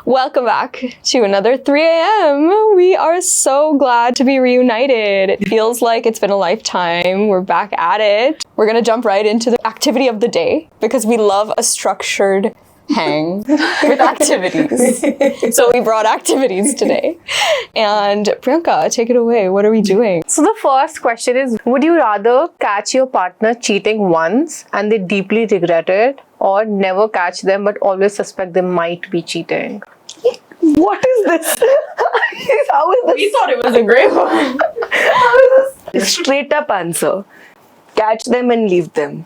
Welcome back to another 3 a.m. We are so glad to be reunited. It feels like it's been a lifetime. We're back at it. We're gonna jump right into the activity of the day because we love a structured hang with activities. So we brought activities today. And Priyanka, take it away. What are we doing? So the first question is, would you rather catch your partner cheating once and they deeply regret it, or never catch them but always suspect they might be cheating? What is this? How is this? We thought it was a great one. How is this? Straight up answer. Catch them and leave them.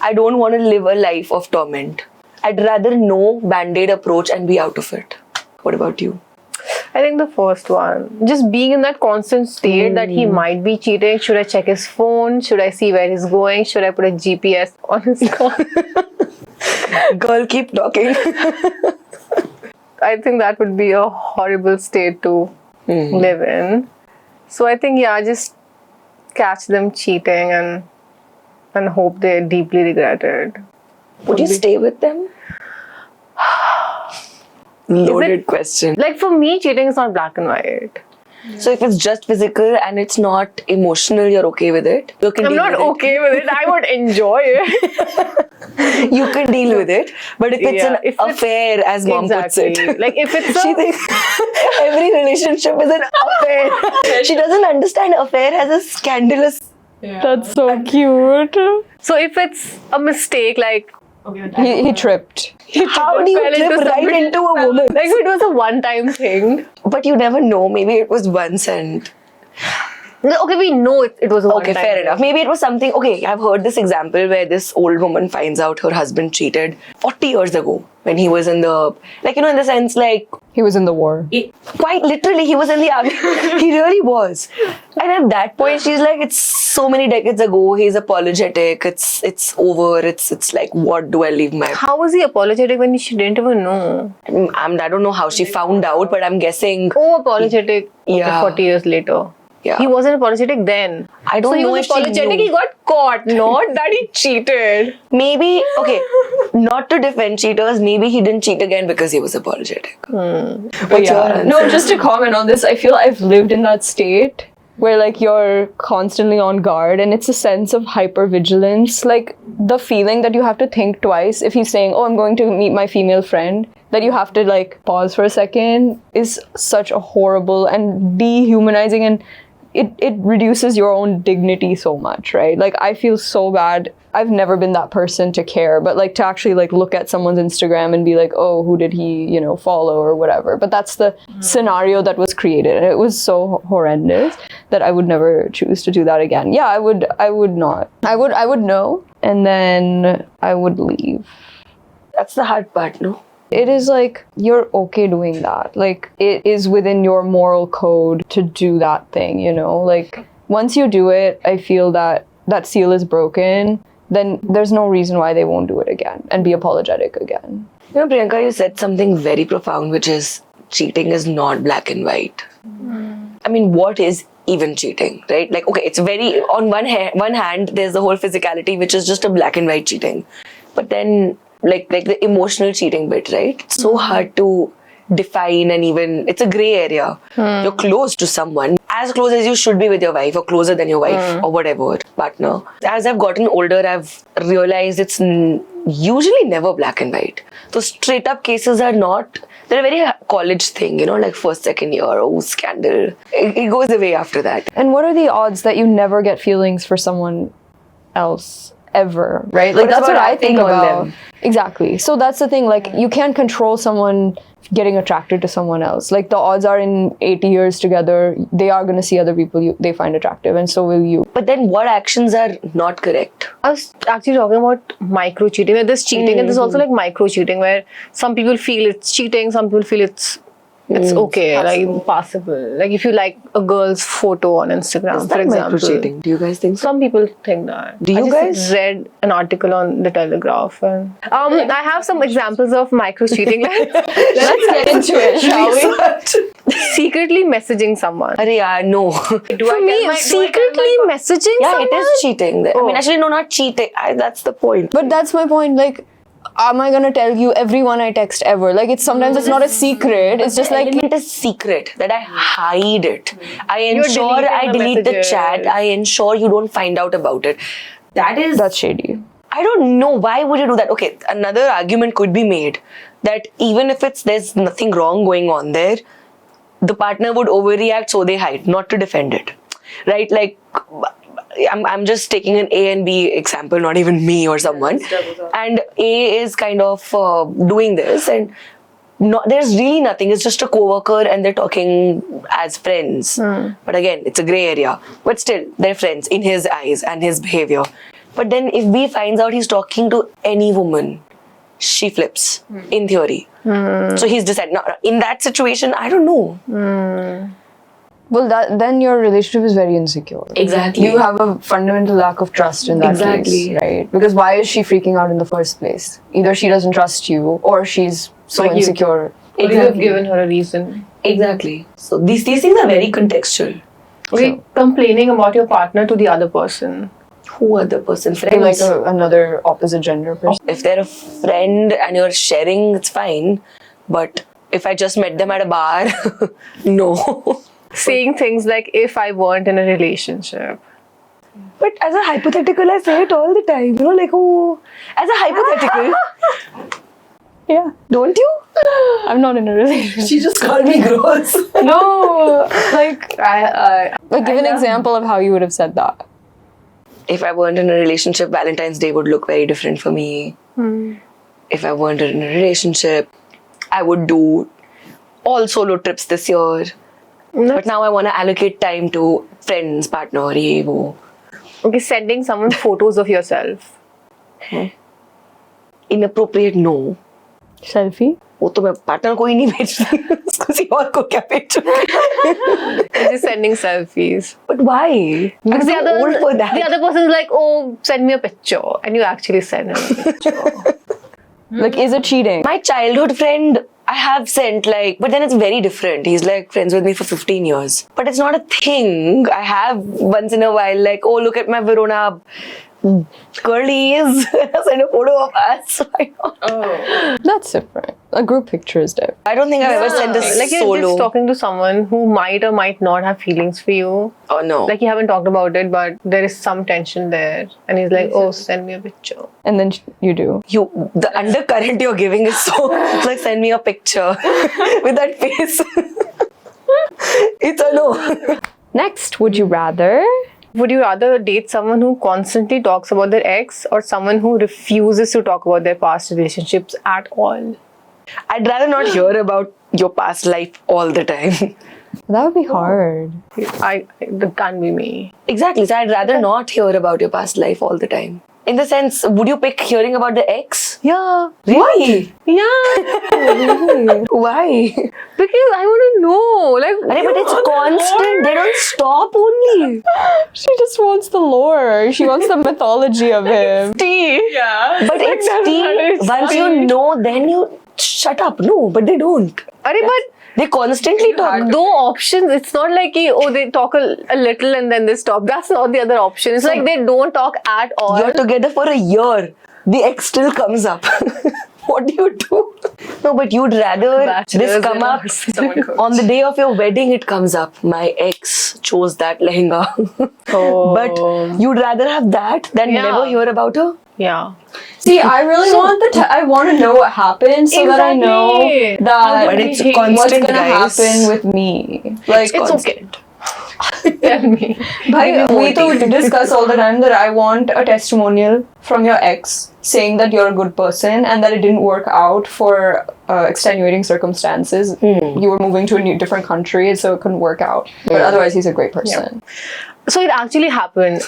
I don't want to live a life of torment. I'd rather know band-aid approach and be out of it. What about you? I think the first one. Just being in that constant state that he might be cheating. Should I check his phone? Should I see where he's going? Should I put a GPS on his car? Girl, keep talking. I think that would be a horrible state to live in. So I think, yeah, just catch them cheating and hope they deeply regret it. Would you stay with them? Loaded question. Like, for me, cheating is not black and white. So if it's just physical and it's not emotional, you're okay with it? You can I'm deal not with okay with it. I would enjoy it. You can deal with it. But if it's Yeah, an if it's- affair, as mom puts it. Like, if it's She thinks every relationship is an affair. She doesn't understand affair as a scandalous. That's so cute. So if it's a mistake, like, He tripped. How do you fell trip into right something- into a woman? like if it was a one-time thing. But you never know. Maybe it was once and... Okay, we know it was a Okay, one-time fair thing. enough. Maybe it was something... Okay, I've heard this example where this old woman finds out her husband cheated 40 years ago when he was in the... Like, you know, in the sense like... He was in the war. Quite literally, he was in the army. He really was. And at that point, she's like, it's so many decades ago. He's apologetic. It's over. It's like, what do I leave my... How was he apologetic when she didn't even know? I don't know how she found out, but I'm guessing... Oh, apologetic. Okay, Yeah. 40 years later. Yeah. He wasn't apologetic then. I don't so he know was if she apologetic, knew. he got caught, not that he cheated. Maybe, okay, not to defend cheaters, maybe he didn't cheat again because he was apologetic. But yeah, no, just to comment on this, I feel I've lived in that state where like you're constantly on guard and it's a sense of hypervigilance, like the feeling that you have to think twice if he's saying, oh, I'm going to meet my female friend, that you have to like pause for a second is such a horrible and dehumanizing, and it reduces your own dignity so much, right? Like I feel so bad. I've never been that person to care, but like to actually like look at someone's Instagram and be like, oh, who did he, follow or whatever. But that's the scenario that was created. And it was so horrendous that I would never choose to do that again. Yeah, I would not. I would know, and then I would leave. That's the hard part, no? It is like, you're okay doing that. Like, it is within your moral code to do that thing, Like, once you do it, I feel that that seal is broken, then there's no reason why they won't do it again and be apologetic again. You know, Priyanka, you said something very profound, which is cheating is not black and white. I mean, what is even cheating, right? Like, okay, it's very, on one hand, there's the whole physicality, which is just a black and white cheating. But then, like the emotional cheating bit, right? It's so hard to define, and even it's a gray area. You're close to someone, as close as you should be with your wife, or closer than your wife, or whatever partner. As I've gotten older, I've realized it's usually never black and white. So straight up cases are not. They're a very college thing, like first, second year, oh, scandal. It goes away after that. And what are the odds that you never get feelings for someone else? Ever, right? Like, that's what I think about. Exactly. So that's the thing, like, you can't control someone getting attracted to someone else. Like, the odds are in 80 years together, they are going to see other people they find attractive, and so will you. But then what actions are not correct? I was actually talking about micro cheating. There's cheating and there's also like micro cheating, where some people feel it's cheating, some people feel it's okay, passable. like passable. Like if you like a girl's photo on Instagram, Is that for example. micro-cheating? Do you guys think so? Some people think that. Do you I guys? just read an article on the Telegraph, and I have some examples of micro cheating. Let's get into it, shall we? Secretly messaging someone. Arey yaar, no. For me, secretly messaging Yeah, someone? it is cheating. I mean, actually, no, not cheating. That's the point. But that's my point. Like, am I gonna tell you everyone I text ever? Like, sometimes it's not a secret. It's just like, it is secret that I hide it. I ensure deleting I the delete the messages. chat. I ensure you don't find out about it. that's shady. I don't know why would you do that. Okay, another argument could be made that even if there's nothing wrong going on there, the partner would overreact, so they hide, not to defend it, right? Like, I'm just taking an A and B example, not even me or someone. And A is kind of doing this, and there's really nothing. It's just a coworker, and they're talking as friends. But again, it's a gray area. But still, they're friends in his eyes and his behavior. But then, if B finds out he's talking to any woman, she flips, in theory. So he's decided. Now, in that situation, I don't know. Well, then your relationship is very insecure. Exactly. You have a fundamental lack of trust in that case, right? Because why is she freaking out in the first place? Either she doesn't trust you, or she's so Like insecure. You have given her a reason. Exactly. So these things are very contextual. Okay, complaining about your partner to the other person. Who other person? To Friends. like another opposite gender person. If they're a friend and you're sharing, it's fine. But if I just met them at a bar, no. Saying things like, if I weren't in a relationship. But as a hypothetical, I say it all the time. You know, like, oh, as a hypothetical. Yeah. Don't you? I'm not in a relationship. She just called me gross. No, like, I give an example of how you would have said that. If I weren't in a relationship, Valentine's Day would look very different for me. If I weren't in a relationship, I would do all solo trips this year. But now I want to allocate time to friends, partner, ye, wo. Okay, sending someone photos of yourself. Inappropriate, no. Selfie? वो तो मैं partner को ही नहीं भेजती उसको किसी और को क्या भेजूंगी Just sending selfies. but why Because I'm too old for that the other person's like, oh, send me a picture. And you actually send him a picture. Like, is it cheating? my childhood friend I have sent like but then it's very different he's like friends with me for 15 years but it's not a thing I have once in a while like oh look at my Verona curlies send a photo of us why not? That's different. A group picture is different. I don't think I've ever sent this Like you're solo just talking to someone who might or might not have feelings for you. oh no Like you haven't talked about it, but there is some tension there. And he's like, oh, send me a picture. And then you do. the undercurrent you're giving is so it's like send me a picture with that face it's a no Next, would you rather? Would you rather date someone who constantly talks about their ex or someone who refuses to talk about their past relationships at all? I'd rather not hear about your past life all the time. That would be hard. That can't be me. Exactly. So I'd rather not hear about your past life all the time. In the sense, would you pick hearing about the ex? Yeah. Really? Yeah. Why? Because I want to know. Like, Arey, but it's constant. They don't stop only. She just wants the lore. She wants the mythology of him. yeah. But it's tea. Once you know, then you shut up. No, but they don't. But They constantly talk. no options. It's not like they talk a little and then they stop. That's not the other option. It's like they don't talk at all. You're together for a year. The ex still comes up. What do you do? No, but you'd rather Bachelors this come in up our stomach hurts. on the day of your wedding. It comes up. My ex chose that lehenga. Oh. But you'd rather have that than Yeah. never hear about her. Yeah. See, I really want I want to know what happened so that I know Exactly. that But it's what's constant, gonna guys. happen with me. Like, It's okay. Tell me. Bhai, we to discuss all the time that I want a testimonial from your ex saying that you're a good person and that it didn't work out for extenuating circumstances. You were moving to a different country, so it couldn't work out. But otherwise, he's a great person. So it actually happened.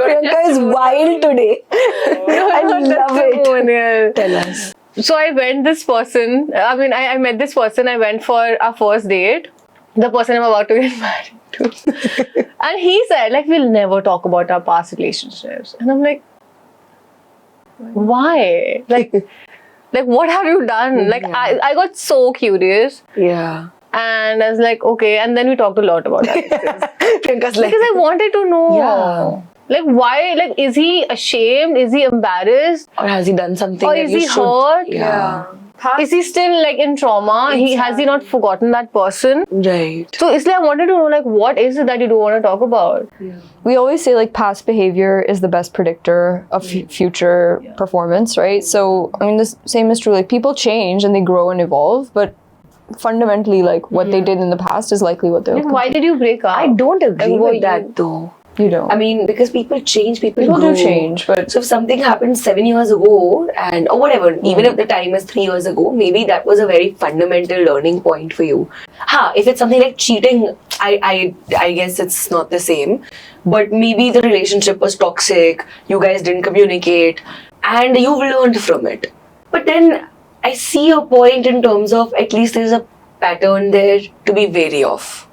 Priyanka is wild today. I love it. Tell us. So I met this person. I met this person. I went for our first date. The person I'm about to get married to. And he said, like, we'll never talk about our past relationships. And I'm like, why? Like, what have you done? Like, I got so curious. Yeah. And I was like, okay. And then we talked a lot about that. Priyanka's like, Because I wanted to know. yeah. Like, why? Like, is he ashamed? Is he embarrassed? Or has he done something Or that is you he should? hurt? Yeah. Is he still like in trauma? Has he not forgotten that person? Right. So it's like I wanted to know, like, what is it that you don't want to talk about? We always say like past behavior is the best predictor of future performance, right? So I mean, the same is true. Like people change and they grow and evolve, but fundamentally, like what they did in the past is likely what they'll. Like, why did you break up? I don't agree Like, with that though. You don't. I mean, because people change, people do grow. change, but So if something happened 7 years ago, and or whatever, even if the time is 3 years ago, maybe that was a very fundamental learning point for you. If it's something like cheating, I guess it's not the same. But maybe the relationship was toxic, you guys didn't communicate, and you've learned from it. But then I see a point in terms of at least there's a pattern there to be wary of.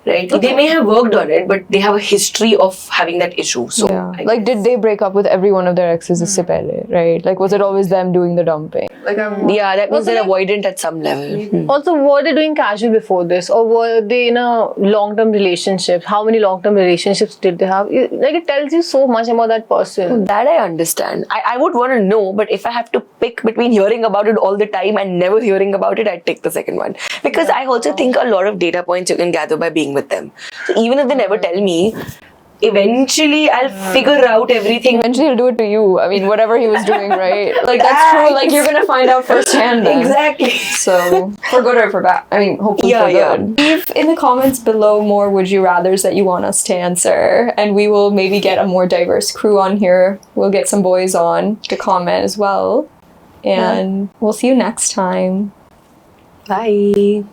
Right? They may have worked on it, but they have a history of having that issue. So, yeah. I Like, guess. did they break up with every one of their exes isse pehle, right? Like, was it always them doing the dumping? Yeah, that means Also, they're like- avoidant at some level. Also, were they doing casual before this, or were they in a long-term relationship? How many long-term relationships did they have? Like, it tells you so much about that person. That I understand. I would want to know, but if I have to pick between hearing about it all the time and never hearing about it, I'd take the second one. Because I also think a lot of data points you can gather by being with them. So even if they never tell me, eventually I'll figure out everything. Eventually, he'll do it to you. I mean, whatever he was doing, right? Like, that's true. Like, you're gonna find out firsthand then. Exactly. So, for good or for bad. I mean, hopefully Yeah, for yeah. good. Leave in the comments below more would you rathers that you want us to answer. And we will maybe get a more diverse crew on here. We'll get some boys on to comment as well. And we'll see you next time. Bye.